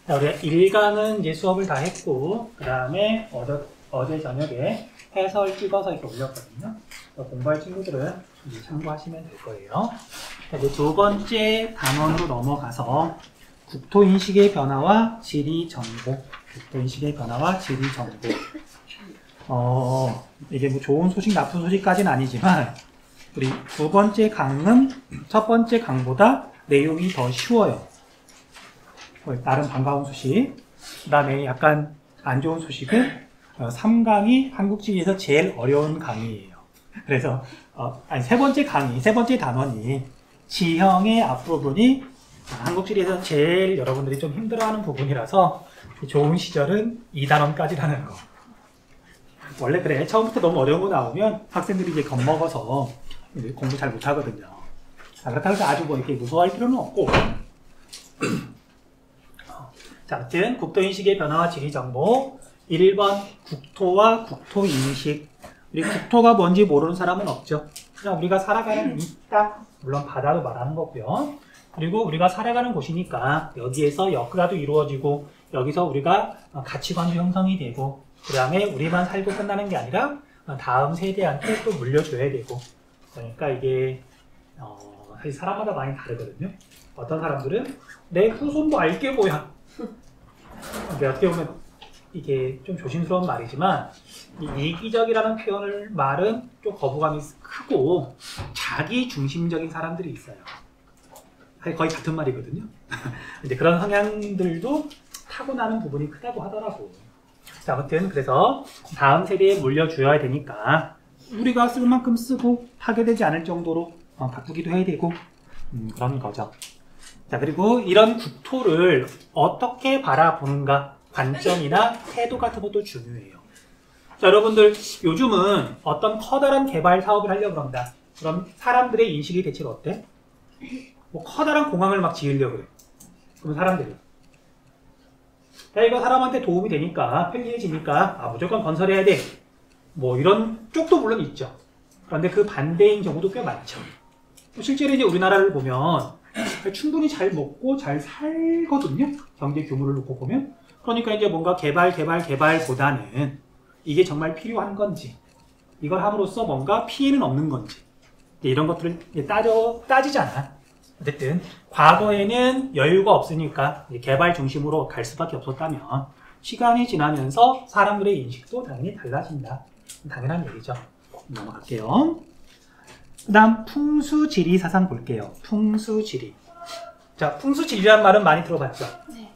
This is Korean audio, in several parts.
자, 우리가 1강은 이제 수업을 다 했고, 그 다음에 어제 저녁에 해설 찍어서 이렇게 올렸거든요. 공부할 친구들은 이제 참고하시면 될 거예요. 자, 이제 두 번째 단원으로 넘어가서 국토인식의 변화와 지리 정보. 국토인식의 변화와 지리 정보. 이게 뭐 좋은 소식, 나쁜 소식까지는 아니지만, 우리 두 번째 강은 첫 번째 강보다 내용이 더 쉬워요. 나름 반가운 소식. 그 다음에 약간 안 좋은 소식은 3강이 한국지리에서 제일 어려운 강의예요. 그래서 세 번째 강의, 세 번째 단원이 지형의 앞부분이 한국지리에서 제일 여러분들이 좀 힘들어하는 부분이라서 좋은 시절은 2단원까지라는 거. 원래 그래. 처음부터 너무 어려운 거 나오면 학생들이 이제 겁먹어서 공부 잘 못하거든요. 그렇다고 해서 아주 뭐 이렇게 무서워할 필요는 없고. 자, 아무튼 국토인식의 변화와 지리정보. 1번 국토와 국토인식. 우리 국토가 뭔지 모르는 사람은 없죠. 그냥 우리가 살아가는 이 땅, 물론 바다도 말하는 거고요. 그리고 우리가 살아가는 곳이니까 여기에서 역사도 이루어지고 여기서 우리가 가치관도 형성이 되고 그 다음에 우리만 살고 끝나는 게 아니라 다음 세대한테 또 물려줘야 되고 그러니까 이게 사실 사람마다 많이 다르거든요. 어떤 사람들은 내 후손도 알게 뭐야. 근데 어떻게 보면 이게 좀 조심스러운 말이지만 이기적이라는 표현을 말은 좀 거부감이 크고 자기 중심적인 사람들이 있어요. 거의 같은 말이거든요. 근데 그런 성향들도 타고나는 부분이 크다고 하더라고. 자, 아무튼 그래서 다음 세대에 물려줘야 되니까 우리가 쓸 만큼 쓰고 파괴되지 않을 정도로 바꾸기도 해야 되고 그런 거죠. 자, 그리고 이런 국토를 어떻게 바라보는가 관점이나 태도 같은 것도 중요해요. 자, 여러분들 요즘은 어떤 커다란 개발 사업을 하려고 합니다. 그럼 사람들의 인식이 대체로 어때? 뭐 커다란 공항을 막 지으려고 그래. 그럼 사람들이 야, 이거 사람한테 도움이 되니까 편리해지니까 무조건 건설해야 돼. 뭐 이런 쪽도 물론 있죠. 그런데 그 반대인 경우도 꽤 많죠. 실제로 이제 우리나라를 보면 충분히 잘 먹고 잘 살거든요. 경제 규모를 놓고 보면. 그러니까 이제 뭔가 개발보다는 이게 정말 필요한 건지 이걸 함으로써 뭔가 피해는 없는 건지 이런 것들을 따지잖아. 어쨌든 과거에는 여유가 없으니까 개발 중심으로 갈 수밖에 없었다면 시간이 지나면서 사람들의 인식도 당연히 달라진다. 당연한 얘기죠. 넘어갈게요. 그 다음 풍수지리사상 볼게요. 풍수지리. 자, 풍수지리란 말은 많이 들어봤죠? 네.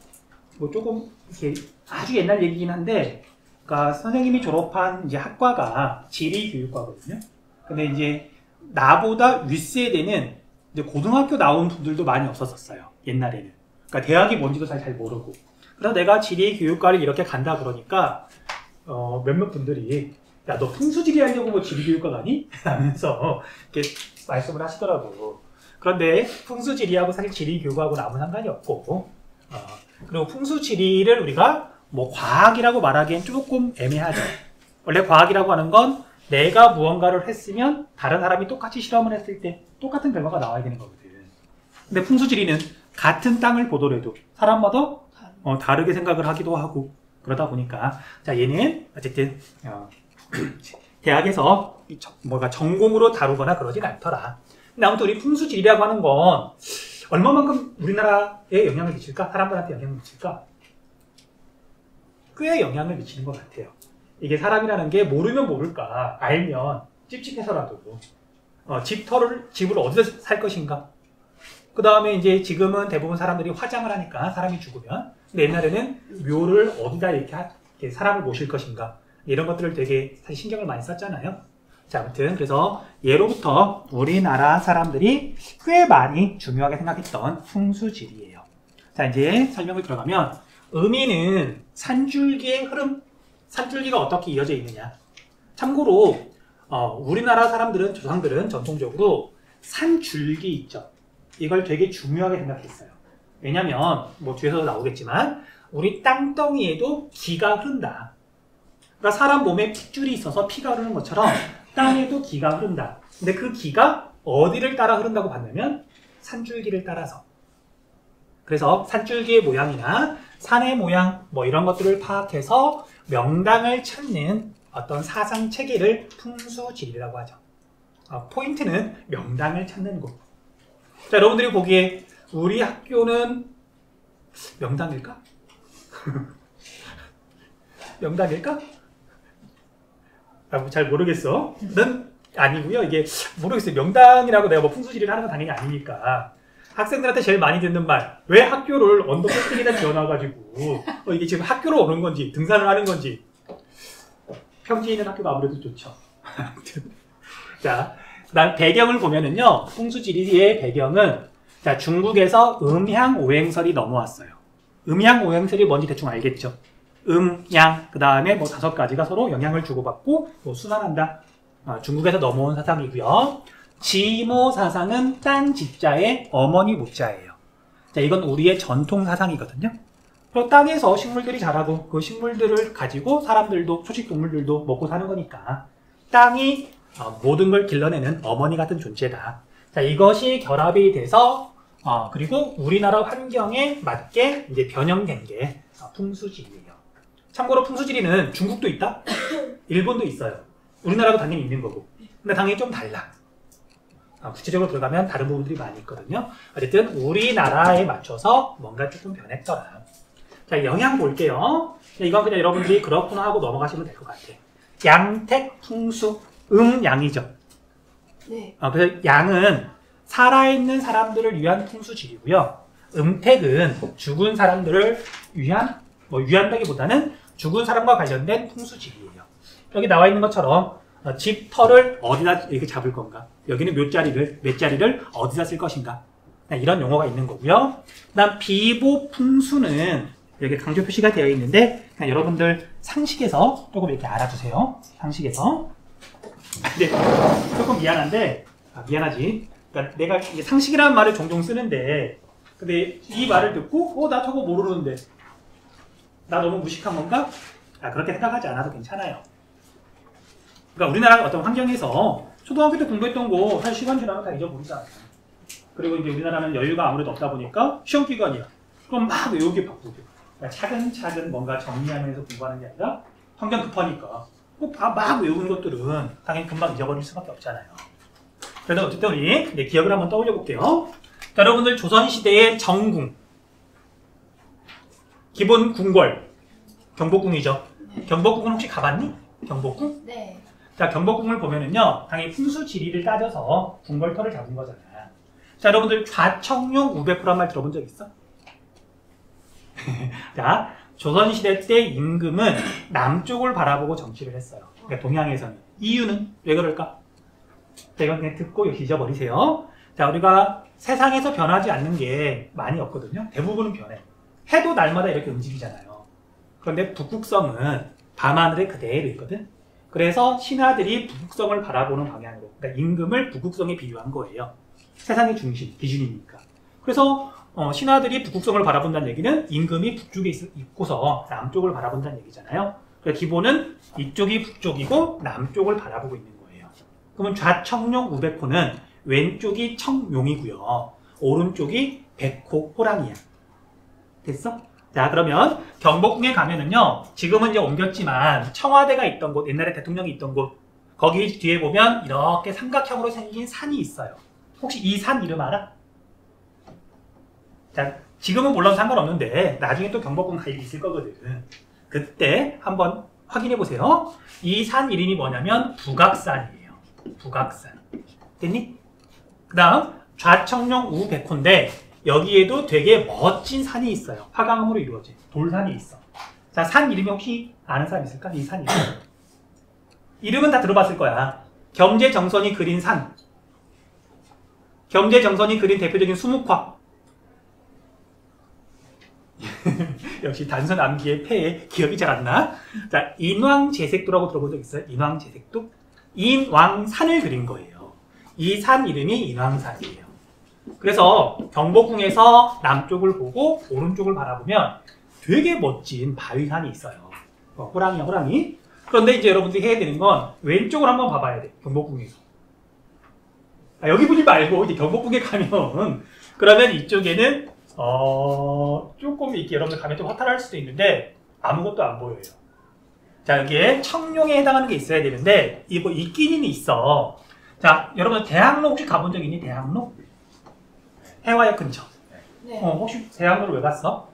뭐 조금 이렇게 아주 옛날 얘기긴 한데, 그러니까 선생님이 졸업한 이제 학과가 지리교육과거든요. 근데 이제 나보다 윗세대는 이제 고등학교 나온 분들도 많이 없었어요. 옛날에는. 그러니까 대학이 뭔지도 잘 모르고. 그래서 내가 지리교육과를 이렇게 간다 그러니까 몇몇 분들이 야, 너 풍수지리 하려고 뭐 지리교육과 가니? 하면서 이렇게 말씀을 하시더라고. 그런데 풍수지리하고 사실 지리교육하고는 아무 상관이 없고, 그리고 풍수지리를 우리가 뭐 과학이라고 말하기엔 조금 애매하죠. 원래 과학이라고 하는 건 내가 무언가를 했으면 다른 사람이 똑같이 실험을 했을 때 똑같은 결과가 나와야 되는 거거든. 근데 풍수지리는 같은 땅을 보더라도 사람마다 다르게 생각을 하기도 하고 그러다 보니까 자, 얘는 어쨌든 대학에서 뭐가 전공으로 다루거나 그러진 않더라. 근데 아무튼 우리 풍수지리라고 하는 건 얼마만큼 우리나라에 영향을 미칠까? 사람들한테 영향을 미칠까? 꽤 영향을 미치는 것 같아요. 이게 사람이라는 게 모르면 모를까, 알면 찝찝해서라도 집을 어디서 살 것인가? 그 다음에 이제 지금은 대부분 사람들이 화장을 하니까 사람이 죽으면, 근데 옛날에는 묘를 어디다 이렇게 사람을 모실 것인가? 이런 것들을 되게 사실 신경을 많이 썼잖아요. 자, 아무튼 그래서 예로부터 우리나라 사람들이 꽤 많이 중요하게 생각했던 풍수지리예요. 자, 이제 설명을 들어가면 의미는 산줄기의 흐름, 산줄기가 어떻게 이어져 있느냐. 참고로 우리나라 사람들은, 조상들은 전통적으로 산줄기 있죠. 이걸 되게 중요하게 생각했어요. 왜냐면 뭐 뒤에서 나오겠지만 우리 땅덩이에도 기가 흐른다. 그러니까 사람 몸에 핏줄이 있어서 피가 흐르는 것처럼 땅에도 기가 흐른다. 근데 그 기가 어디를 따라 흐른다고 봤냐면 산줄기를 따라서. 그래서 산줄기의 모양이나 산의 모양 뭐 이런 것들을 파악해서 명당을 찾는 어떤 사상 체계를 풍수지리라고 하죠. 포인트는 명당을 찾는 곳. 자, 여러분들이 보기에 우리 학교는 명당일까? 명당일까? 잘 모르겠어. 는 아니고요. 이게 모르겠어요. 명당이라고 내가 뭐 풍수지리를 하는 건 당연히 아니니까. 학생들한테 제일 많이 듣는 말, 왜 학교를 언덕 꼭대기에다 지어놔가지고 이게 지금 학교로 오는 건지 등산을 하는 건지. 평지에 있는 학교가 아무래도 좋죠. 자, 그다음 배경을 보면은요, 풍수지리의 배경은 자, 중국에서 음향오행설이 넘어왔어요. 음향오행설이 뭔지 대충 알겠죠? 양, 그 다음에 뭐 5가지가 서로 영향을 주고받고 뭐 순환한다. 중국에서 넘어온 사상이고요. 지모 사상은 딴 지자의 어머니 모자예요. 자, 이건 우리의 전통 사상이거든요. 그리고 땅에서 식물들이 자라고 그 식물들을 가지고 사람들도 초식 동물들도 먹고 사는 거니까 땅이 모든 걸 길러내는 어머니 같은 존재다. 자, 이것이 결합이 돼서 그리고 우리나라 환경에 맞게 이제 변형된 게 풍수지리예요. 참고로 풍수지리는 중국도 있다, 일본도 있어요. 우리나라도 당연히 있는 거고. 근데 당연히 좀 달라. 구체적으로 들어가면 다른 부분들이 많이 있거든요. 어쨌든 우리나라에 맞춰서 뭔가 조금 변했더라. 자, 영양 볼게요. 이건 그냥 여러분들이 그렇구나 하고 넘어가시면 될 것 같아요. 양택, 풍수, 양이죠. 네. 그래서 양은 살아있는 사람들을 위한 풍수지리고요. 음택은 죽은 사람들을 위한, 위한다기보다는 죽은 사람과 관련된 풍수지리예요. 여기 나와 있는 것처럼 집 털을 어디다 이렇게 잡을 건가? 여기는 몇 자리를 어디다 쓸 것인가? 이런 용어가 있는 거고요. 그다음 비보 풍수는 여기 강조 표시가 되어 있는데 그냥 여러분들 상식에서 조금 이렇게 알아두세요. 상식에서. 근데 조금 미안한데 미안하지. 그러니까 내가 이게 상식이라는 말을 종종 쓰는데 근데 이 말을 듣고 나 저거 모르는데 나 너무 무식한 건가? 그렇게 생각하지 않아도 괜찮아요. 그러니까 우리나라 어떤 환경에서 초등학교 때 공부했던 거 사실 시간 지나면 다 잊어버리잖아요. 그리고 이제 우리나라는 여유가 아무래도 없다 보니까 시험 기간이야. 그럼 막 외우기 바쁘고. 그러니까 차근차근 뭔가 정리하면서 공부하는 게 아니라 환경 급하니까 막 외우는 것들은 당연히 금방 잊어버릴 수밖에 없잖아요. 그래서 어쨌든 우리 기억을 한번 떠올려 볼게요. 자, 여러분들 조선시대의 정궁. 기본 궁궐. 경복궁이죠. 경복궁은 혹시 가봤니? 경복궁? 네. 자, 경복궁을 보면은요, 당연히 풍수지리를 따져서 궁궐터를 잡은 거잖아. 자, 여러분들 좌청룡 우백호란 말 들어본 적 있어? 자, 조선시대 때 임금은 남쪽을 바라보고 정치를 했어요. 그러니까 동양에서는. 이유는 왜 그럴까? 자, 이건 그냥 듣고 잊어버리세요. 자, 우리가 세상에서 변하지 않는 게 많이 없거든요. 대부분은 변해. 해도 날마다 이렇게 움직이잖아요. 그런데 북극성은 밤하늘에 그대로 있거든. 그래서 신하들이 북극성을 바라보는 방향으로, 그러니까 임금을 북극성에 비유한 거예요. 세상의 중심, 기준이니까. 그래서 신하들이 북극성을 바라본다는 얘기는 임금이 북쪽에 있고서 남쪽을 바라본다는 얘기잖아요. 그래서 기본은 이쪽이 북쪽이고 남쪽을 바라보고 있는 거예요. 그러면 좌청룡 우백호는 왼쪽이 청룡이고요. 오른쪽이 백호 호랑이야. 됐어? 자, 그러면 경복궁에 가면은요, 지금은 이제 옮겼지만 청와대가 있던 곳, 옛날에 대통령이 있던 곳, 거기 뒤에 보면 이렇게 삼각형으로 생긴 산이 있어요. 혹시 이 산 이름 알아? 자, 지금은 물론 상관없는데 나중에 또 경복궁 갈 일이 있을 거거든. 그때 한번 확인해 보세요. 이 산 이름이 뭐냐면 북악산이에요. 북악산. 됐니? 그 다음 좌청룡 우백호인데 여기에도 되게 멋진 산이 있어요. 화강암으로 이루어진 돌산이 있어. 자, 산 이름이 혹시 아는 사람 있을까? 이 산 이름. 이름은 다 들어봤을 거야. 겸재정선이 그린 산. 겸재정선이 그린 대표적인 수묵화. 역시 단선 암기의 폐에 기억이 잘 안 나. 자, 인왕제색도라고 들어본 적 있어요? 인왕제색도? 인왕산을 그린 거예요. 이 산 이름이 인왕산이에요. 그래서 경복궁에서 남쪽을 보고 오른쪽을 바라보면 되게 멋진 바위산이 있어요. 호랑이야, 호랑이. 그런데 이제 여러분들이 해야 되는 건 왼쪽을 한번 봐봐야 돼. 경복궁에서. 여기 보지 말고 이제 경복궁에 가면 그러면 이쪽에는 조금 이렇게 여러분들 가면 좀 허탈할 수도 있는데 아무것도 안 보여요. 자, 여기에 청룡에 해당하는 게 있어야 되는데 이거 있기는 있어. 자, 여러분 대학로 혹시 가본 적 있니? 대학로? 해화역 근처. 네. 혹시 대학로를 왜 갔어?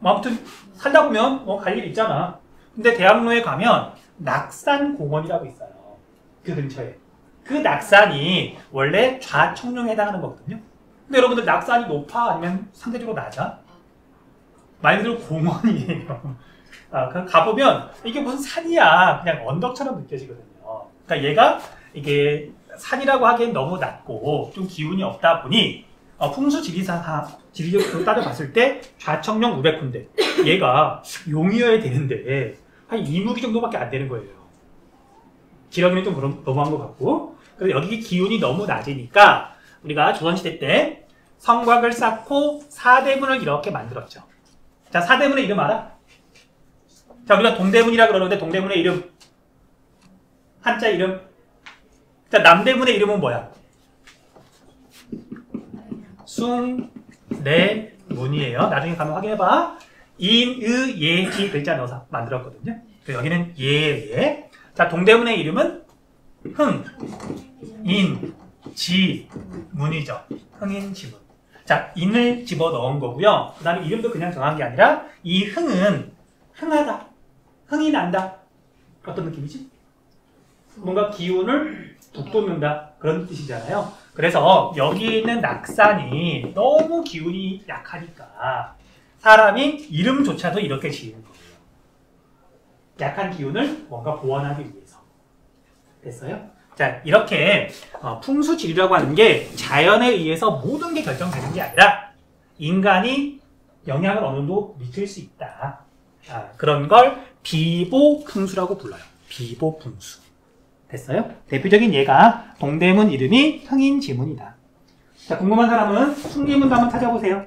아무튼 살다 보면 갈 일 있잖아. 근데 대학로에 가면 낙산공원이라고 있어요. 그 근처에. 그 낙산이 원래 좌청룡에 해당하는 거거든요. 근데 여러분들 낙산이 높아? 아니면 상대적으로 낮아? 말 그대로 공원이에요. 가보면 이게 무슨 산이야. 그냥 언덕처럼 느껴지거든요. 그러니까 얘가 이게 산이라고 하기엔 너무 낮고 좀 기운이 없다 보니 지리적으로 따져봤을 때 좌청룡 500군데 얘가 용이어야 되는데 한 2무기 정도밖에 안 되는 거예요. 기러기는 좀 너무한 것 같고. 그래서 여기 기운이 너무 낮으니까 우리가 조선시대 때 성곽을 쌓고 사대문을 이렇게 만들었죠. 자, 사대문의 이름 알아? 자, 우리가 동대문이라 그러는데 동대문의 이름 한자 이름. 자, 남대문의 이름은 뭐야? 숭례문이에요. 나중에 가면 확인해봐. 인, 의, 예, 지 글자 넣어서 만들었거든요. 여기는 예. 자, 동대문의 이름은 흥, 인, 지, 문이죠. 흥인지문. 자, 인을 집어 넣은 거고요. 그 다음에 이름도 그냥 정한 게 아니라 이 흥은 흥하다, 흥이 난다. 어떤 느낌이지? 뭔가 기운을 북돋는다. 그런 뜻이잖아요. 그래서 여기 있는 낙산이 너무 기운이 약하니까 사람이 이름조차도 이렇게 지은 거예요. 약한 기운을 뭔가 보완하기 위해서. 됐어요? 자, 이렇게 풍수지리라고 하는 게 자연에 의해서 모든 게 결정되는 게 아니라 인간이 영향을 어느 정도 미칠 수 있다. 그런 걸 비보풍수라고 불러요. 비보풍수. 됐어요? 대표적인 예가 동대문 이름이 흥인지문이다. 자, 궁금한 사람은 숭례문도 한번 찾아보세요.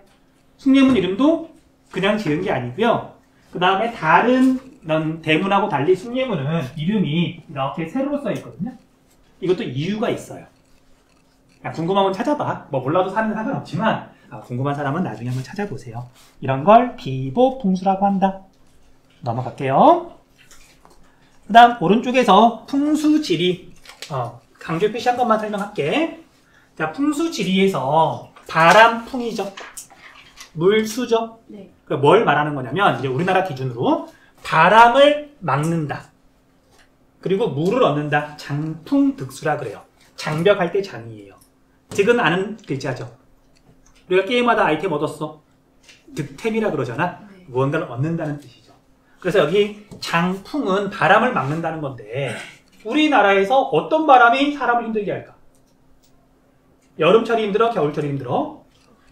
숭례문 이름도 그냥 지은 게 아니고요. 그 다음에 다른 대문하고 달리 숭례문은 이름이 이렇게 세로로 써 있거든요. 이것도 이유가 있어요. 궁금하면 찾아봐. 뭐 몰라도 사는 상관없지만 궁금한 사람은 나중에 한번 찾아보세요. 이런 걸 비보풍수라고 한다. 넘어갈게요. 그 다음 오른쪽에서 풍수지리 강조 표시한 것만 설명할게. 자, 풍수지리에서 바람풍이죠. 물수죠. 네. 뭘 말하는 거냐면 이제 우리나라 기준으로 바람을 막는다. 그리고 물을 얻는다. 장풍득수라 그래요. 장벽할 때 장이에요. 득은 아는 글자죠. 우리가 게임하다 아이템 얻었어. 득템이라 그러잖아. 네. 무언가를 얻는다는 뜻이죠. 그래서 여기 장풍은 바람을 막는다는 건데 우리나라에서 어떤 바람이 사람을 힘들게 할까? 여름철이 힘들어? 겨울철이 힘들어?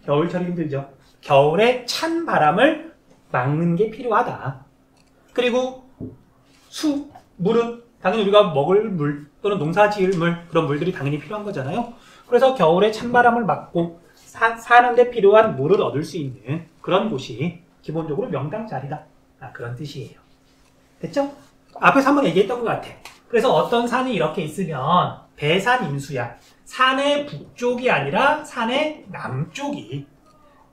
겨울철이 힘들죠. 겨울에 찬 바람을 막는 게 필요하다. 그리고 물은 당연히 우리가 먹을 물 또는 농사 지을 물, 그런 물들이 당연히 필요한 거잖아요. 그래서 겨울에 찬바람을 막고 사는데 필요한 물을 얻을 수 있는 그런 곳이 기본적으로 명당 자리다. 그런 뜻이에요. 됐죠? 앞에서 한번 얘기했던 것 같아. 그래서 어떤 산이 이렇게 있으면 배산임수야. 산의 북쪽이 아니라 산의 남쪽이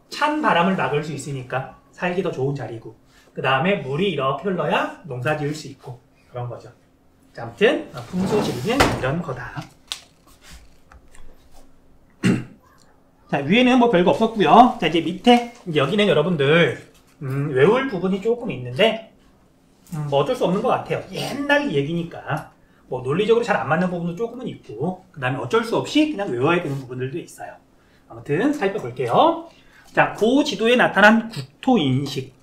찬 바람을 막을 수 있으니까 살기 더 좋은 자리고, 그 다음에 물이 이렇게 흘러야 농사 지을 수 있고 그런 거죠. 자, 아무튼 풍수지리는 이런 거다. 자, 위에는 뭐 별거 없었고요. 자, 이제 밑에 여기는 여러분들 외울 부분이 조금 있는데 뭐 어쩔 수 없는 것 같아요. 옛날 얘기니까 뭐 논리적으로 잘 안 맞는 부분도 조금은 있고, 그 다음에 어쩔 수 없이 그냥 외워야 되는 부분들도 있어요. 아무튼 살펴볼게요. 자, 고 지도에 나타난 국토인식.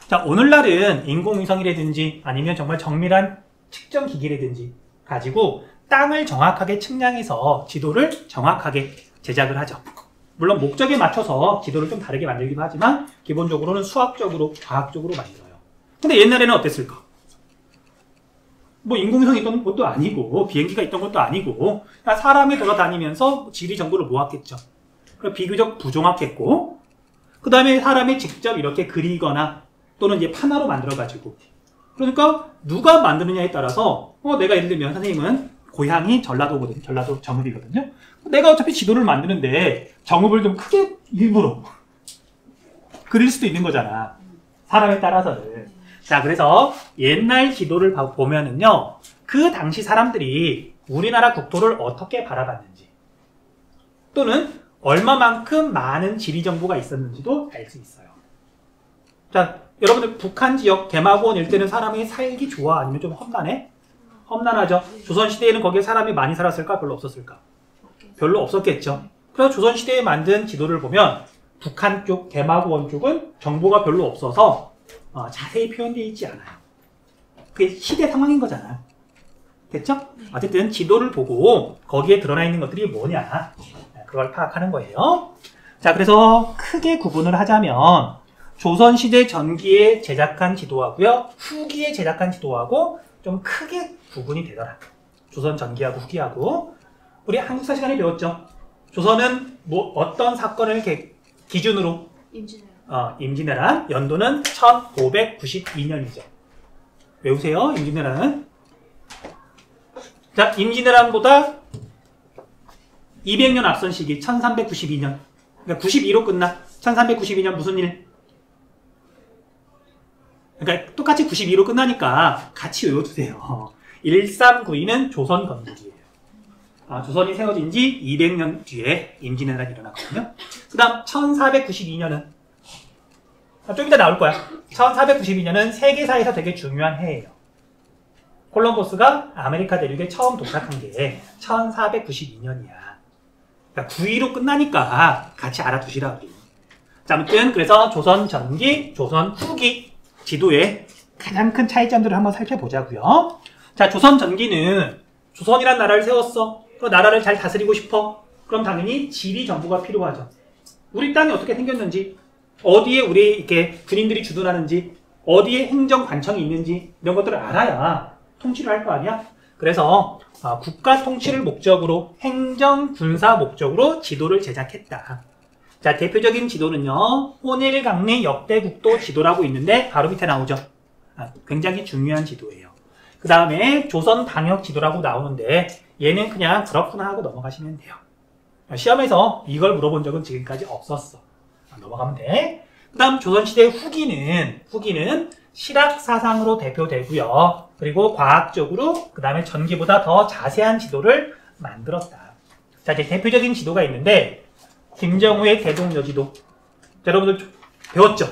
자, 오늘날은 인공위성이라든지 아니면 정말 정밀한 측정 기기라든지 가지고 땅을 정확하게 측량해서 지도를 정확하게 제작을 하죠. 물론 목적에 맞춰서 지도를 좀 다르게 만들기도 하지만 기본적으로는 수학적으로, 과학적으로 만들어요. 근데 옛날에는 어땠을까? 뭐 인공위성이 있던 것도 아니고 비행기가 있던 것도 아니고 사람이 돌아다니면서 지리 정보를 모았겠죠. 그럼 비교적 부정확했고, 그 다음에 사람이 직접 이렇게 그리거나 또는 이제 판화로 만들어가지고, 그러니까 누가 만드느냐에 따라서 내가 예를 들면 선생님은 고향이 전라도거든요. 전라도 정읍이거든요. 내가 어차피 지도를 만드는데 정읍을 좀 크게 일부러 그릴 수도 있는 거잖아. 사람에 따라서는. 자, 그래서 옛날 지도를 보면은요, 그 당시 사람들이 우리나라 국토를 어떻게 바라봤는지, 또는 얼마만큼 많은 지리 정보가 있었는지도 알 수 있어요. 자, 여러분들 북한 지역 대마고원 일대는 사람이 살기 좋아? 아니면 좀 험난해? 험난하죠. 조선시대에는 거기에 사람이 많이 살았을까? 별로 없었을까? 별로 없었겠죠. 그래서 조선시대에 만든 지도를 보면 북한 쪽, 대마고원 쪽은 정보가 별로 없어서 자세히 표현되어 있지 않아요. 그게 시대 상황인 거잖아. 됐죠? 어쨌든 지도를 보고 거기에 드러나 있는 것들이 뭐냐, 그걸 파악하는 거예요. 자, 그래서 크게 구분을 하자면 조선시대 전기에 제작한 지도하고요, 후기에 제작한 지도하고 좀 크게 구분이 되더라. 조선 전기하고 후기하고. 우리 한국사 시간에 배웠죠. 조선은 뭐 어떤 사건을 기준으로? 임진왜란. 연도는 1592년이죠. 외우세요. 임진왜란은. 자, 임진왜란보다 200년 앞선 시기 1392년. 그러니까 92로 끝나. 1392년 무슨 일? 그러니까 똑같이 92로 끝나니까 같이 외워두세요. 1392는 조선 건국이에요. 조선이 세워진 지 200년 뒤에 임진왜란이 일어났거든요. 그 다음 1492년은 좀 이따 나올 거야. 1492년은 세계사에서 되게 중요한 해예요. 콜럼버스가 아메리카 대륙에 처음 도착한 게 1492년이야. 그러니까 9위로 끝나니까 같이 알아두시라고. 자, 아무튼 그래서 조선 전기, 조선 후기 지도의 가장 큰 차이점들을 한번 살펴보자고요. 자, 조선 전기는 조선이란 나라를 세웠어. 그 나라를 잘 다스리고 싶어. 그럼 당연히 지리 정보가 필요하죠. 우리 땅이 어떻게 생겼는지, 어디에 우리 이렇게 군인들이 주둔하는지, 어디에 행정관청이 있는지 이런 것들을 알아야 통치를 할 거 아니야? 그래서 국가 통치를 목적으로, 행정 군사 목적으로 지도를 제작했다. 자, 대표적인 지도는요, 혼일강리 역대국도 지도라고 있는데 바로 밑에 나오죠. 굉장히 중요한 지도예요. 그 다음에 조선 방역 지도라고 나오는데 얘는 그냥 그렇구나 하고 넘어가시면 돼요. 시험에서 이걸 물어본 적은 지금까지 없었어. 넘어가면 돼. 그 다음 조선시대 후기는 실학사상으로 대표되고요. 그리고 과학적으로 그 다음에 전기보다 더 자세한 지도를 만들었다. 자, 이제 대표적인 지도가 있는데 김정우의 대동여지도. 여러분들 배웠죠?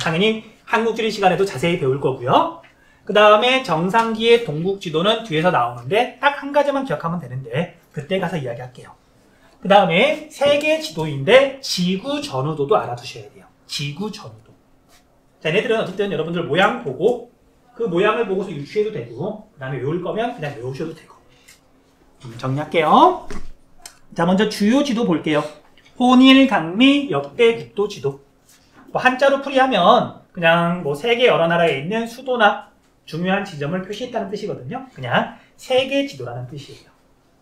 당연히 한국지리 시간에도 자세히 배울 거고요. 그 다음에 정상기의 동국지도는 뒤에서 나오는데 딱 한 가지만 기억하면 되는데 그때 가서 이야기할게요. 그 다음에 세계 지도인데 지구 전후도도 알아두셔야 돼요. 지구 전후도. 자, 얘네들은 어쨌든 여러분들 모양 보고 그 모양을 보고서 유추해도 되고 그 다음에 외울 거면 그냥 외우셔도 되고. 정리할게요. 자, 먼저 주요 지도 볼게요. 혼일강리 역대국도 지도. 뭐 한자로 풀이하면 그냥 뭐 세계 여러 나라에 있는 수도나 중요한 지점을 표시했다는 뜻이거든요. 그냥 세계 지도라는 뜻이에요.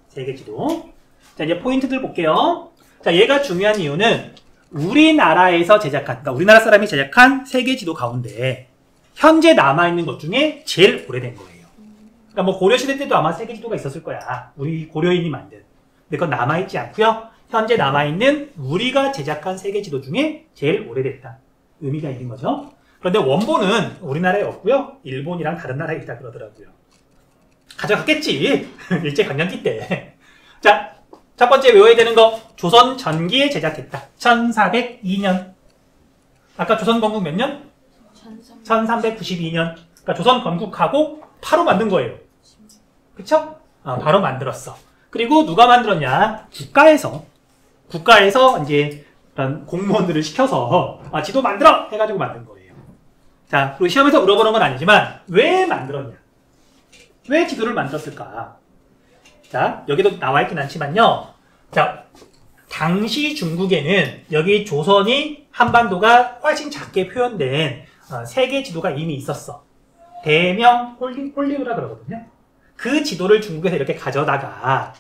세계 지도. 자, 이제 포인트들 볼게요. 자, 얘가 중요한 이유는 우리나라에서 제작한, 그러니까 우리나라 사람이 제작한 세계 지도 가운데 현재 남아있는 것 중에 제일 오래된 거예요. 그러니까 뭐 고려시대 때도 아마 세계 지도가 있었을 거야. 우리 고려인이 만든. 근데 그건 남아있지 않고요. 현재 남아있는 우리가 제작한 세계 지도 중에 제일 오래됐다. 의미가 있는 거죠. 그런데 원본은 우리나라에 없고요. 일본이랑 다른 나라에 있다 그러더라고요. 가져갔겠지. 일제강점기 때. 자, 첫 번째 외워야 되는 거. 조선 전기에 제작했다. 1402년. 아까 조선 건국 몇 년? 1392년. 그러니까 조선 건국하고 바로 만든 거예요. 그쵸? 바로 만들었어. 그리고 누가 만들었냐? 국가에서 이제 그런 공무원들을 시켜서 지도 만들어! 해가지고 만든 거예요. 자, 그리고 시험에서 물어보는 건 아니지만 왜 만들었냐? 왜 지도를 만들었을까? 자, 여기도 나와 있긴 않지만요. 자, 당시 중국에는 여기 조선이 한반도가 훨씬 작게 표현된 세계 지도가 이미 있었어. 대명 홀리우라 그러거든요. 그 지도를 중국에서 이렇게 가져다가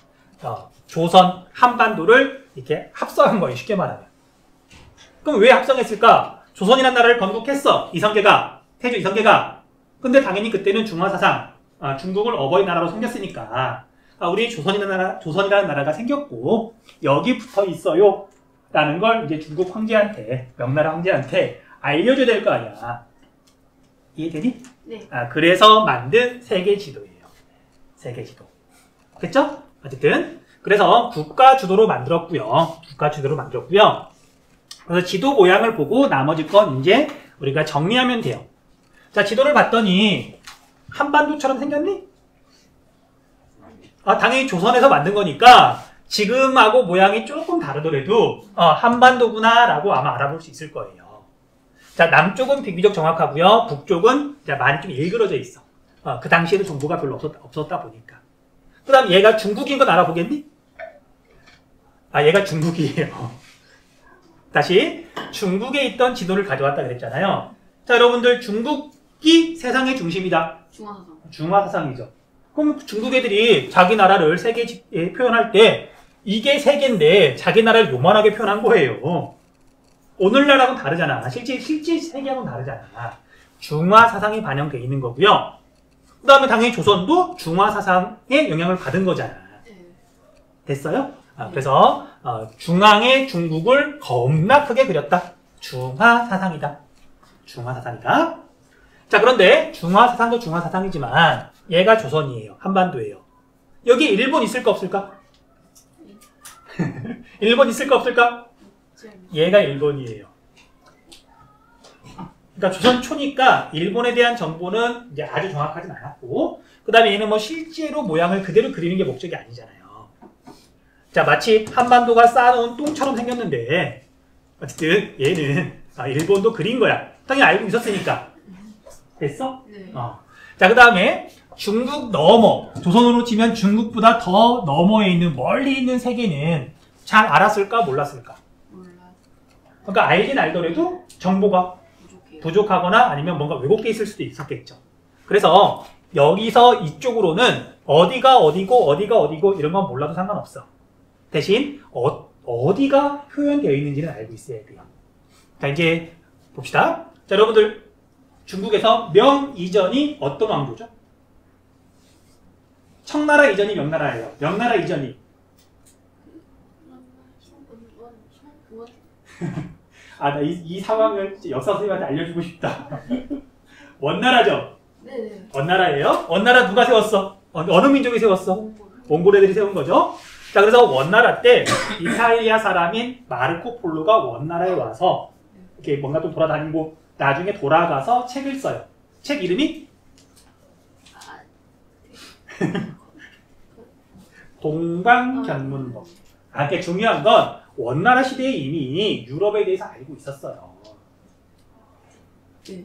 조선 한반도를 이렇게 합성한 거예요. 쉽게 말하면. 그럼 왜 합성했을까? 조선이라는 나라를 건국했어. 이성계가. 태조 이성계가. 근데 당연히 그때는 중화사상, 중국을 어버이 나라로 섬겼으니까 우리 조선이라는 나라가 생겼고 여기 붙어 있어요 라는 걸 이제 중국 황제한테, 명나라 황제한테 알려줘야 될 거 아니야. 이해되니? 네. 그래서 만든 세계 지도예요. 세계 지도. 됐죠? 어쨌든 그래서 국가 주도로 만들었고요. 국가 주도로 만들었고요. 그래서 지도 모양을 보고 나머지 건 이제 우리가 정리하면 돼요. 자, 지도를 봤더니 한반도처럼 생겼니? 당연히 조선에서 만든 거니까 지금하고 모양이 조금 다르더라도 한반도구나 라고 아마 알아볼 수 있을 거예요. 자, 남쪽은 비교적 정확하고요. 북쪽은 많이 좀 일그러져 있어. 그 당시에는 정보가 별로 없었다 보니까. 그 다음 얘가 중국인 건 알아보겠니? 얘가 중국이에요. 다시 중국에 있던 지도를 가져왔다 그랬잖아요. 자, 여러분들 중국이 세상의 중심이다. 중화사상. 중화사상이죠. 그럼 중국 애들이 자기 나라를 세계에 표현할 때 이게 세계인데 자기 나라를 요만하게 표현한 거예요. 오늘날하고는 다르잖아. 실제 세계하고는 다르잖아. 중화사상이 반영되어 있는 거고요. 그 다음에 당연히 조선도 중화사상의 영향을 받은 거잖아. 됐어요? 그래서 중앙의 중국을 겁나 크게 그렸다. 중화사상이다. 중화사상이다. 자, 그런데 중화사상도 중화사상이지만 얘가 조선이에요. 한반도예요. 여기 일본 있을까 없을까? 일본 있을까 없을까? 얘가 일본이에요. 그러니까 조선 초니까 일본에 대한 정보는 이제 아주 정확하진 않았고, 그 다음에 얘는 뭐 실제로 모양을 그대로 그리는 게 목적이 아니잖아요. 자, 마치 한반도가 쌓아놓은 똥처럼 생겼는데, 어쨌든 얘는 일본도 그린 거야. 당연히 알고 있었으니까. 됐어? 네. 자, 그 다음에 중국 너머, 조선으로 치면 중국보다 더 너머에 있는 멀리 있는 세계는 잘 알았을까 몰랐을까? 몰라. 그러니까 알긴 알더라도 정보가 부족하거나 아니면 뭔가 왜곡돼 있을 수도 있었겠죠. 그래서 여기서 이쪽으로는 어디가 어디고 어디가 어디고 이런 건 몰라도 상관없어. 대신 어디가 표현되어 있는지는 알고 있어야 돼요. 자, 이제 봅시다. 자, 여러분들 중국에서 명 이전이 어떤 왕조죠? 청나라 이전이 명나라예요. 명나라 이전이 나 이 상황을 역사 선생님한테 알려주고 싶다. 원나라죠? 네네. 원나라예요. 원나라 누가 세웠어? 어느 민족이 세웠어? 몽골 애들이 세운 거죠. 자, 그래서 원나라 때 이탈리아 사람인 마르코 폴로가 원나라에 와서 이렇게 뭔가 좀 돌아다니고 나중에 돌아가서 책을 써요. 책 이름이 동방견문록. 그게 중요한 건 원나라 시대에 이미 유럽에 대해서 알고 있었어요. 네.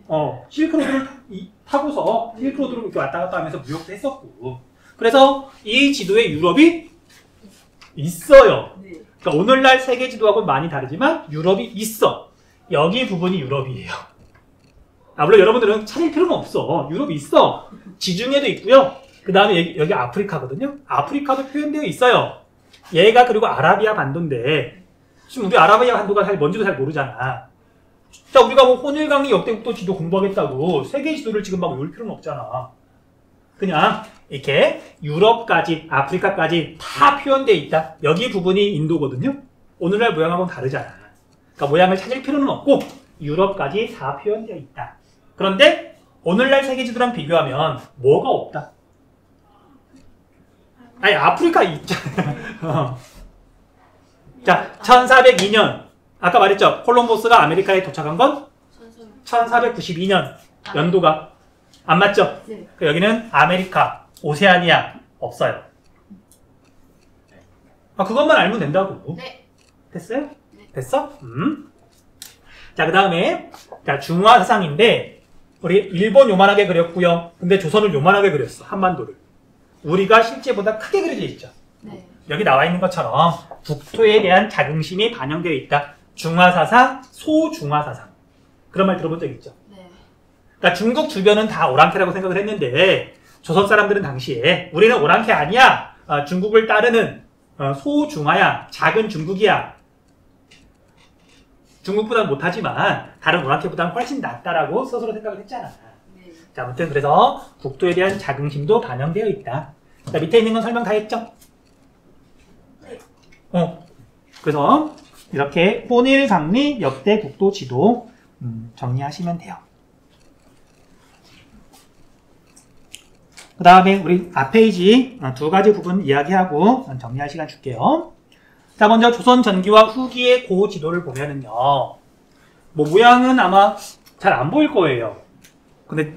실크로드를 타고서 실크로드로 이렇게 왔다 갔다 하면서 무역도 했었고. 그래서 이 지도에 유럽이 있어요. 네. 그러니까 오늘날 세계 지도하고는 많이 다르지만 유럽이 있어. 여기 부분이 유럽이에요. 물론 여러분들은 찾을 필요는 없어. 유럽이 있어. 지중해도 있고요. 그 다음에 여기 아프리카거든요. 아프리카도 표현되어 있어요. 얘가 그리고 아라비아 반도인데 지금 우리 아라비아 반도가 뭔지도 잘 모르잖아. 자, 우리가 뭐 혼일강리 역대국도 지도 공부하겠다고 세계 지도를 지금 막 외울 필요는 없잖아. 그냥 이렇게 유럽까지 아프리카까지 다 표현되어 있다. 여기 부분이 인도거든요. 오늘날 모양하고는 다르잖아. 그러니까 모양을 찾을 필요는 없고 유럽까지 다 표현되어 있다. 그런데 오늘날 세계 지도랑 비교하면 뭐가 없다. 아프리카 있잖아. 자, 1402년 아까 말했죠. 콜럼버스가 아메리카에 도착한 건 1492년 연도가 안 맞죠? 네. 여기는 아메리카, 오세아니아 없어요. 그것만 알면 된다고. 네. 됐어요? 네. 됐어? 자, 그 다음에 중화사상인데 우리 일본 요만하게 그렸고요. 근데 조선을 요만하게 그렸어. 한반도를. 우리가 실제보다 크게 그려져 있죠. 네. 여기 나와 있는 것처럼 국토에 대한 자긍심이 반영되어 있다. 중화사상, 소중화사상. 그런 말 들어본 적 있죠? 네. 그러니까 중국 주변은 다 오랑캐라고 생각을 했는데 조선 사람들은 당시에 우리는 오랑캐 아니야. 중국을 따르는 소중화야. 작은 중국이야. 중국보다는 못하지만 다른 오랑캐보다는 훨씬 낫다라고 스스로 생각을 했잖아. 네. 자, 아무튼 그래서 국토에 대한 자긍심도 반영되어 있다. 자, 밑에 있는 건 설명 다 했죠? 그래서 이렇게 혼일강리 역대 국도 지도 정리하시면 돼요. 그 다음에 우리 앞 페이지 두 가지 부분 이야기하고 정리할 시간 줄게요. 자, 먼저 조선 전기와 후기의 고 지도를 보면은요. 뭐 모양은 아마 잘 안 보일 거예요. 근데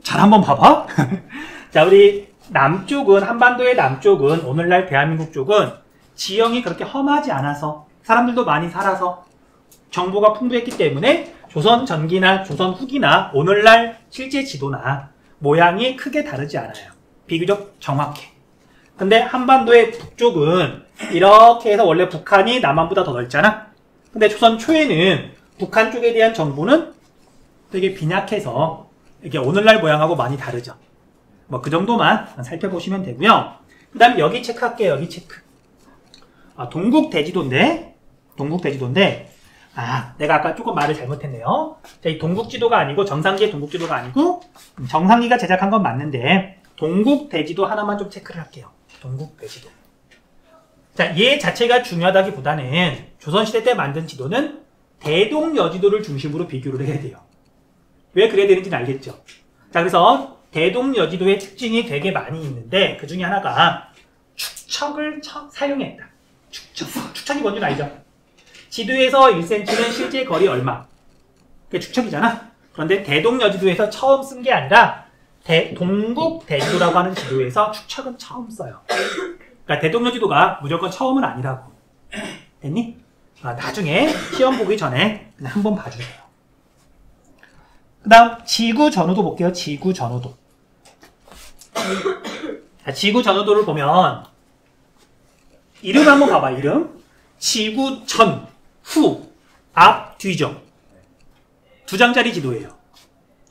잘 한번 봐봐. 자, 우리 남쪽은, 한반도의 남쪽은, 오늘날 대한민국 쪽은 지형이 그렇게 험하지 않아서 사람들도 많이 살아서 정보가 풍부했기 때문에 조선 전기나 조선 후기나 오늘날 실제 지도나 모양이 크게 다르지 않아요. 비교적 정확해. 근데 한반도의 북쪽은 이렇게 해서 원래 북한이 남한보다 더 넓잖아. 근데 조선 초에는 북한 쪽에 대한 정보는 되게 빈약해서 이게 오늘날 모양하고 많이 다르죠. 뭐 그 정도만 살펴보시면 되고요. 그 다음에 여기 체크할게요. 여기 체크. 동국대지도인데 내가 아까 조금 말을 잘못했네요. 자, 이 동국지도가 아니고 정상기의 동국지도가 아니고 정상기가 제작한 건 맞는데 동국대지도 하나만 좀 체크를 할게요. 동국대지도. 자, 얘 자체가 중요하다기보다는 조선시대 때 만든 지도는 대동여지도를 중심으로 비교를 해야 돼요. 왜 그래야 되는지는 알겠죠? 자, 그래서 대동여지도의 특징이 되게 많이 있는데 그 중에 하나가 축척을 사용했다. 축척이 뭔지 알죠? 지도에서 1cm는 실제 거리 얼마? 그게 축척이잖아? 그런데 대동여지도에서 처음 쓴 게 아니라 동국대지도라고 하는 지도에서 축척은 처음 써요. 그러니까 대동여지도가 무조건 처음은 아니라고. 됐니? 나중에 시험 보기 전에 그냥 한번 봐주세요. 그 다음 지구전후도 볼게요. 지구전후도. 지구전후도를 보면 이름 한번 봐봐. 이름. 지구전, 후, 앞, 뒤죠. 2장짜리 지도예요.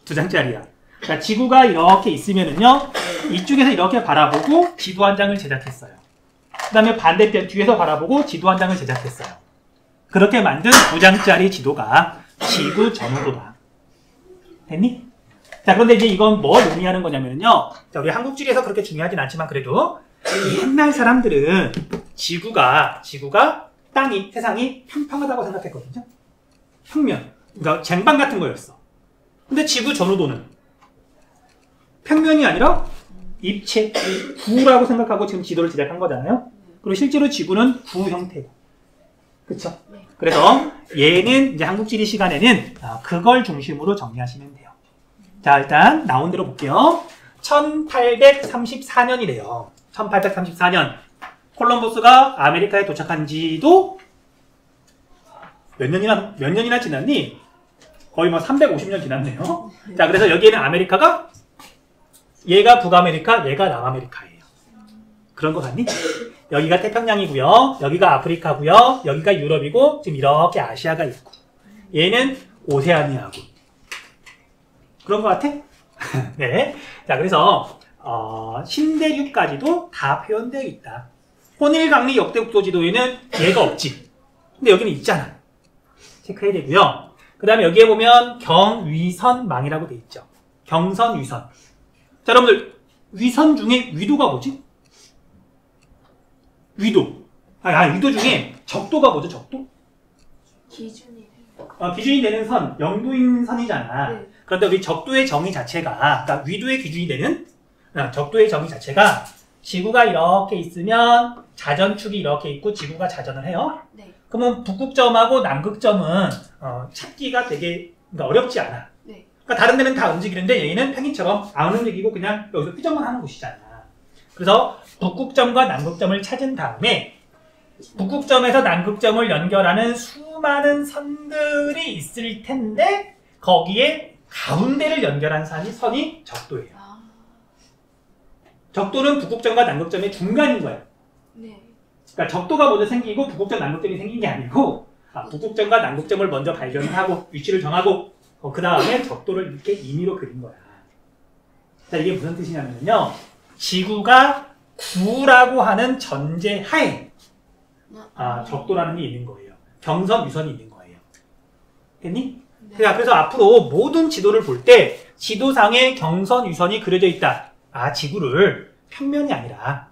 2장짜리야. 자, 지구가 이렇게 있으면은요, 이쪽에서 이렇게 바라보고 지도 한 장을 제작했어요. 그 다음에 반대편 뒤에서 바라보고 지도 한 장을 제작했어요. 그렇게 만든 2장짜리 지도가 지구전후도다. 됐니? 자, 그런데 이제 이건 뭘 의미하는 거냐면요. 자, 우리 한국지리에서 그렇게 중요하진 않지만 그래도 옛날 사람들은 지구가 땅이, 세상이 평평하다고 생각했거든요. 평면. 그러니까 쟁반 같은 거였어. 근데 지구 전후도는 평면이 아니라 입체, 구라고 생각하고 지금 지도를 제작한 거잖아요. 그리고 실제로 지구는 구 형태고. 그쵸? 그래서 얘는 이제 한국지리 시간에는 그걸 중심으로 정리하시면 돼요. 자, 일단 나온 대로 볼게요. 1834년이래요. 1834년. 콜럼버스가 아메리카에 도착한 지도 몇 년이나 지났니? 거의 뭐 350년 지났네요. 자, 그래서 여기에는 아메리카가 얘가 북아메리카, 얘가 남아메리카예요. 그런 거 같니? 여기가 태평양이고요. 여기가 아프리카고요. 여기가 유럽이고 지금 이렇게 아시아가 있고 얘는 오세아니아고. 그런 거 같아? 네. 자, 그래서 신대륙까지도 다 표현되어 있다. 혼일강리 역대국도지도에는 얘가 없지. 근데 여기는 있잖아. 체크해야 되고요. 그 다음에 여기에 보면 경위선망이라고 돼 있죠. 경선위선. 자, 여러분들 위선 중에 위도가 뭐지? 위도. 위도 중에 적도가 뭐죠? 적도? 기준이 되는 선, 영도인 선이잖아. 네. 그런데 우리 적도의 정의 자체가, 그러니까 위도의 기준이 되는 적도의 정의 자체가 지구가 이렇게 있으면 자전축이 이렇게 있고 지구가 자전을 해요. 네. 그러면 북극점하고 남극점은 찾기가 되게 어렵지 않아. 네. 그러니까 다른 데는 다 움직이는데 얘는 펭귄처럼 안 움직이고 그냥 여기서 휴전만 하는 곳이잖아. 그래서 북극점과 남극점을 찾은 다음에 북극점에서 남극점을 연결하는 수많은 선들이 있을 텐데 거기에 가운데를 연결한 선이 적도예요. 적도는 북극점과 남극점의 중간인 거야. 네. 그러니까 적도가 먼저 생기고 북극점, 남극점이 생긴 게 아니고 북극점과 남극점을 먼저 발견하고 위치를 정하고 그 다음에 적도를 이렇게 임의로 그린 거야. 자, 이게 무슨 뜻이냐면요. 지구가 구라고 하는 전제 하에 적도라는 게 있는 거예요. 경선, 위선이 있는 거예요. 됐니? 네. 그래서 앞으로 모든 지도를 볼 때 지도상에 경선, 위선이 그려져 있다. 지구를 평면이 아니라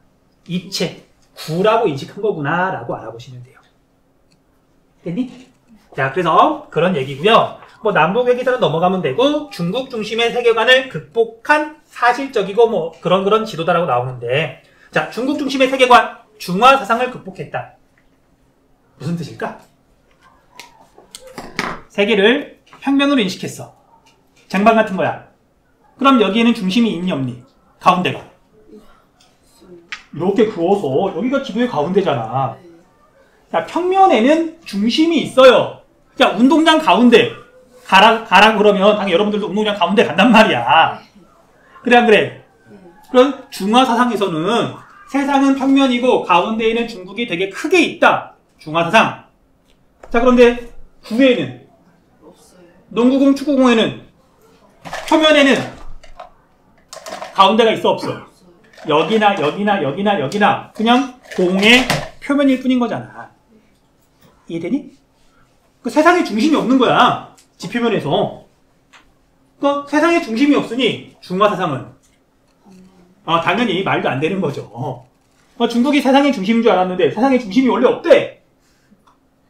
입체, 구라고 인식한 거구나 라고 알아보시면 돼요. 됐니? 자, 그래서 그런 얘기고요. 뭐 남북 회기사는 넘어가면 되고 중국 중심의 세계관을 극복한 사실적이고 뭐 그런 지도자라고 나오는데, 자, 중국 중심의 세계관, 중화 사상을 극복했다. 무슨 뜻일까? 세계를 평면으로 인식했어. 쟁반 같은 거야. 그럼 여기에는 중심이 있니 없니? 가운데가. 이렇게 그어서 여기가 지도의 가운데잖아. 자, 평면에는 중심이 있어요. 자, 운동장 가운데 가라 그러면 당연히 여러분들도 운동장 가운데 간단 말이야. 그래 안 그래? 그럼 중화 사상에서는 세상은 평면이고 가운데에는 중국이 되게 크게 있다. 중화 사상. 자, 그런데 구에는 농구공, 축구공에는 표면에는 가운데가 있어 없어? 여기나 그냥 공의 표면일 뿐인 거잖아. 이해되니? 그 세상에 중심이 없는 거야. 지표면에서. 그 세상에 중심이 없으니 중화 사상은 당연히 말도 안 되는 거죠. 중국이 세상의 중심인 줄 알았는데 세상의 중심이 원래 없대.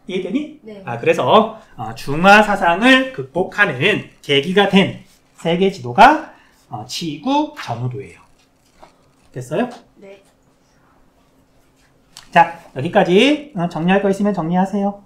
이해되니? 네. 그래서 중화 사상을 극복하는 계기가 된 세계 지도가 지구 전후도예요. 됐어요? 네. 자, 여기까지. 정리할 거 있으면 정리하세요.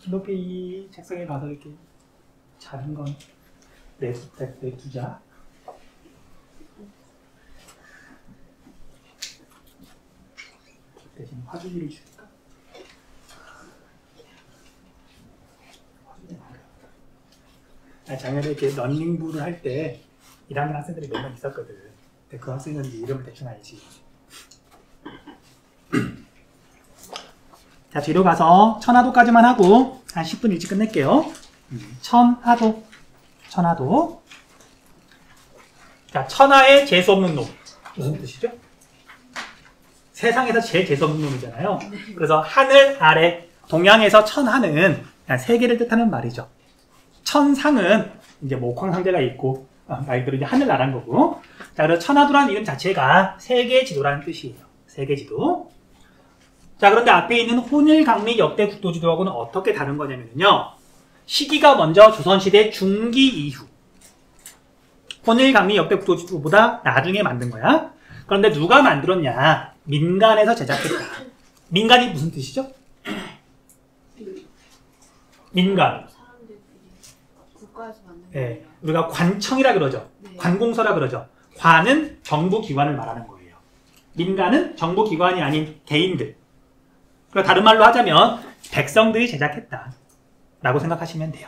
높이 이 책상에 가서 이렇게 작은 건 내두자. 대신 화준이를 줄까? 작년에 이렇게 런닝부를 할 때 1학년 학생들이 몇 명 있었거든. 근데 그 학생은 이름을 대충 알지. 자, 뒤로 가서 천하도까지만 하고 한 10분 일찍 끝낼게요. 천하도. 자, 천하의 재수없는 놈. 무슨 뜻이죠? 세상에서 제일 재수없는 놈이잖아요. 그래서 하늘 아래, 동양에서 천하는 세계를 뜻하는 말이죠. 천상은 이제 목황상제가 있고, 말 그대로 이제 하늘나라인 거고. 자, 그래서 천하도라는 이름 자체가 세계지도라는 뜻이에요. 세계지도. 자, 그런데 앞에 있는 혼일강리 역대 국도지도하고는 어떻게 다른 거냐면요. 시기가 먼저 조선시대 중기 이후. 혼일강리 역대 국도지도보다 나중에 만든 거야. 그런데 누가 만들었냐? 민간에서 제작했다. 민간이 무슨 뜻이죠? 민간. 국가에서 만든 네, 거예요. 우리가 관청이라 그러죠. 네. 관공서라 그러죠. 관은 정부기관을 말하는 거예요. 민간은 정부기관이 아닌 개인들. 그리고 다른 말로 하자면 백성들이 제작했다 라고 생각하시면 돼요.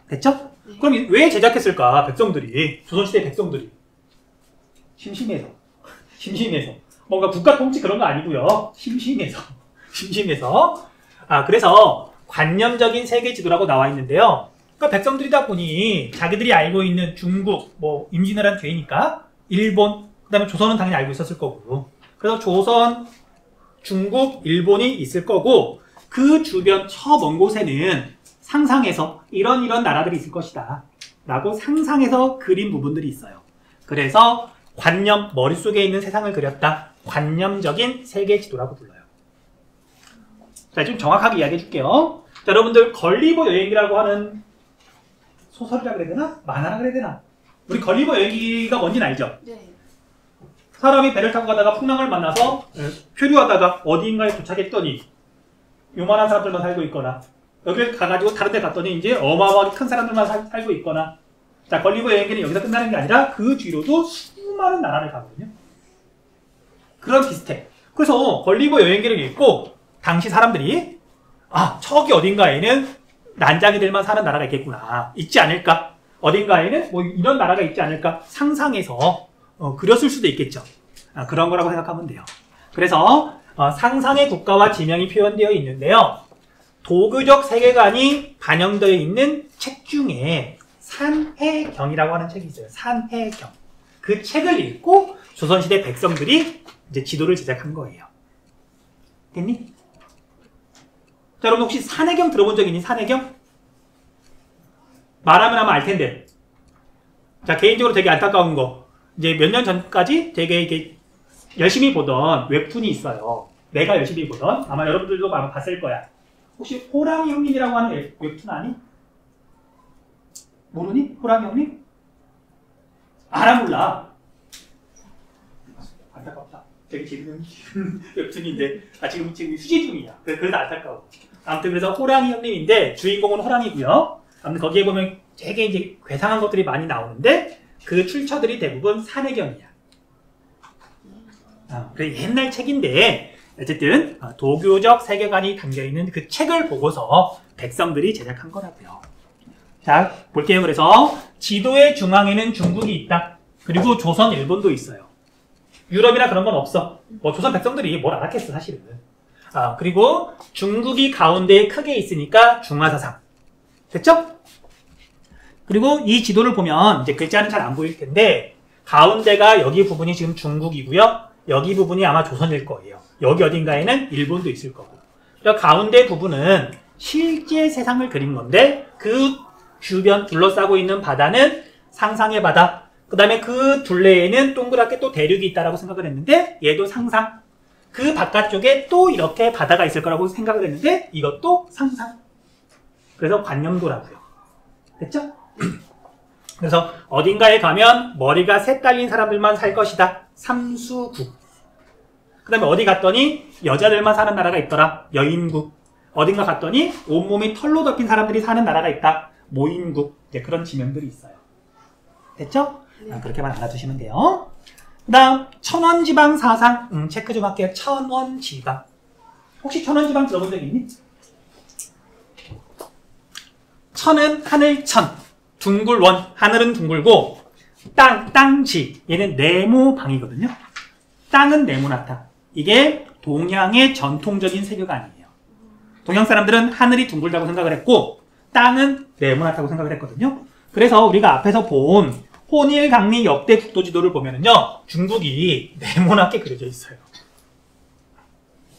됐죠? 네. 그럼 왜 제작했을까? 백성들이, 조선시대 백성들이 심심해서 뭔가 국가 통치 그런 거 아니고요. 심심해서 그래서 관념적인 세계 지도라고 나와 있는데요. 그러니까 백성들이다 보니 자기들이 알고 있는 중국, 뭐 임진왜란 뒤니까 일본, 그 다음에 조선은 당연히 알고 있었을 거고, 그래서 조선, 중국, 일본이 있을 거고, 그 주변 저 먼 곳에는 상상해서 이런 나라들이 있을 것이다 라고 상상해서 그린 부분들이 있어요. 그래서 관념, 머릿속에 있는 세상을 그렸다. 관념적인 세계 지도라고 불러요. 자, 좀 정확하게 이야기해 줄게요. 자, 여러분들 걸리버 여행기라고 하는 소설이라 그래야 되나? 만화라 그래야 되나? 우리 걸리버 여행기가 뭔지는 알죠? 네. 사람이 배를 타고 가다가 풍랑을 만나서 표류하다가 어디인가에 도착했더니 요만한 사람들만 살고 있거나, 여기 가가지고 다른 데 갔더니 이제 어마어마하게 큰 사람들만 살고 있거나. 자, 걸리버 여행기는 여기서 끝나는 게 아니라 그 뒤로도 수많은 나라를 가거든요. 그런 비슷해. 그래서 걸리버 여행기를 읽고 당시 사람들이 저기 어딘가에는 난장이들만 사는 나라가 있겠구나. 있지 않을까? 어딘가에는 뭐 이런 나라가 있지 않을까? 상상해서 그렸을 수도 있겠죠. 그런 거라고 생각하면 돼요. 그래서 상상의 국가와 지명이 표현되어 있는데요. 도교적 세계관이 반영되어 있는 책 중에 산해경이라고 하는 책이 있어요. 산해경. 그 책을 읽고 조선시대 백성들이 이제 지도를 제작한 거예요. 됐니? 자, 여러분 혹시 산해경 들어본 적 있니? 산해경? 말하면 아마 알 텐데. 자, 개인적으로 되게 안타까운 거. 이제 몇 년 전까지 되게 이게 열심히 보던 웹툰이 있어요. 내가 열심히 보던. 아마 여러분들도 아마 봤을 거야. 혹시 호랑이 형님이라고 하는 웹툰 아니? 모르니? 호랑이 형님? 알아 몰라. 안타깝다. 되게 재밌는 웹툰인데 지금 휴지 중이야. 그래서 안타까워. 아무튼 그래서 호랑이 형님인데 주인공은 호랑이고요. 아무튼 거기에 보면 되게 이제 괴상한 것들이 많이 나오는데 그 출처들이 대부분 산해경이야. 그래 옛날 책인데 어쨌든 도교적 세계관이 담겨있는 그 책을 보고서 백성들이 제작한 거라고요. 자, 볼게요. 그래서 지도의 중앙에는 중국이 있다. 그리고 조선, 일본도 있어요. 유럽이나 그런 건 없어. 뭐 조선 백성들이 뭘 알았겠어 사실은. 그리고 중국이 가운데에 크게 있으니까 중화사상. 됐죠? 그리고 이 지도를 보면 이제 글자는 잘 안 보일 텐데 가운데가 여기 부분이 지금 중국이고요. 여기 부분이 아마 조선일 거예요. 여기 어딘가에는 일본도 있을 거고. 그러니까 가운데 부분은 실제 세상을 그린 건데 그 주변 둘러싸고 있는 바다는 상상의 바다. 그 다음에 그 둘레에는 동그랗게 또 대륙이 있다라고 생각을 했는데 얘도 상상. 그 바깥쪽에 또 이렇게 바다가 있을 거라고 생각을 했는데 이것도 상상. 그래서 관념도라고요. 됐죠? 그래서 어딘가에 가면 머리가 셋 달린 사람들만 살 것이다. 삼수국. 그 다음에 어디 갔더니 여자들만 사는 나라가 있더라. 여인국. 어딘가 갔더니 온몸이 털로 덮인 사람들이 사는 나라가 있다. 모인국. 이제 그런 지명들이 있어요. 됐죠? 그렇게만 알아두시면 돼요. 그 다음 천원지방 사상. 체크 좀 할게요. 천원지방. 혹시 천원지방 들어본 적 있니? 천은 하늘천. 둥글원. 하늘은 둥글고 땅지. 얘는 네모방이거든요. 땅은 네모나다. 이게 동양의 전통적인 세계관이에요. 동양 사람들은 하늘이 둥글다고 생각을 했고 땅은 네모나다고 생각을 했거든요. 그래서 우리가 앞에서 본 혼일강리 역대 국도지도를 보면은요, 중국이 네모나게 그려져 있어요.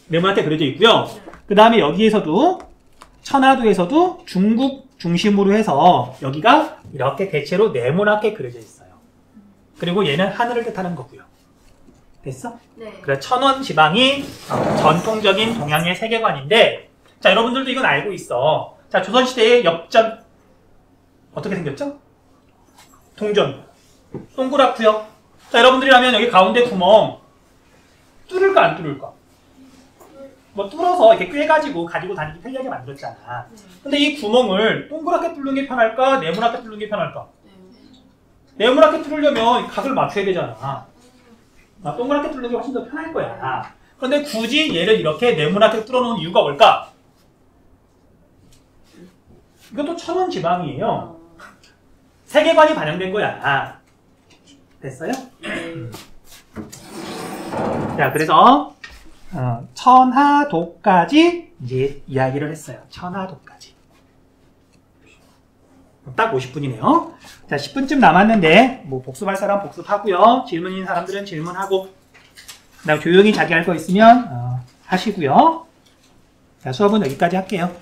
네모나게 그려져 있고요. 그 다음에 여기에서도 천하도에서도 중국 중심으로 해서 여기가 이렇게 대체로 네모나게 그려져 있어요. 그리고 얘는 하늘을 뜻하는 거고요. 됐어? 네. 그래 천원 지방이 전통적인 동양의 세계관인데, 자 여러분들도 이건 알고 있어. 자 조선시대의 역전 어떻게 생겼죠? 동전 동그랗고요. 자 여러분들이라면 여기 가운데 구멍 뚫을까 안 뚫을까? 뭐 뚫어서 이렇게 꿰가지고 가지고 다니기 편리하게 만들었잖아. 근데 이 구멍을 동그랗게 뚫는 게 편할까? 네모나게 뚫는 게 편할까? 네모나게 뚫으려면 각을 맞춰야 되잖아. 동그랗게 뚫는 게 훨씬 더 편할 거야. 그런데 굳이 얘를 이렇게 네모나게 뚫어놓은 이유가 뭘까? 이것도 천원 지방이에요. 세계관이 반영된 거야. 됐어요? 자, 그래서 천하도까지 이제 이야기를 했어요. 천하도까지. 딱 50분이네요. 자, 10분쯤 남았는데 뭐 복습할 사람 복습하고요. 질문 있는 사람들은 질문하고, 그다음 조용히 자기 할 거 있으면 하시고요. 자, 수업은 여기까지 할게요.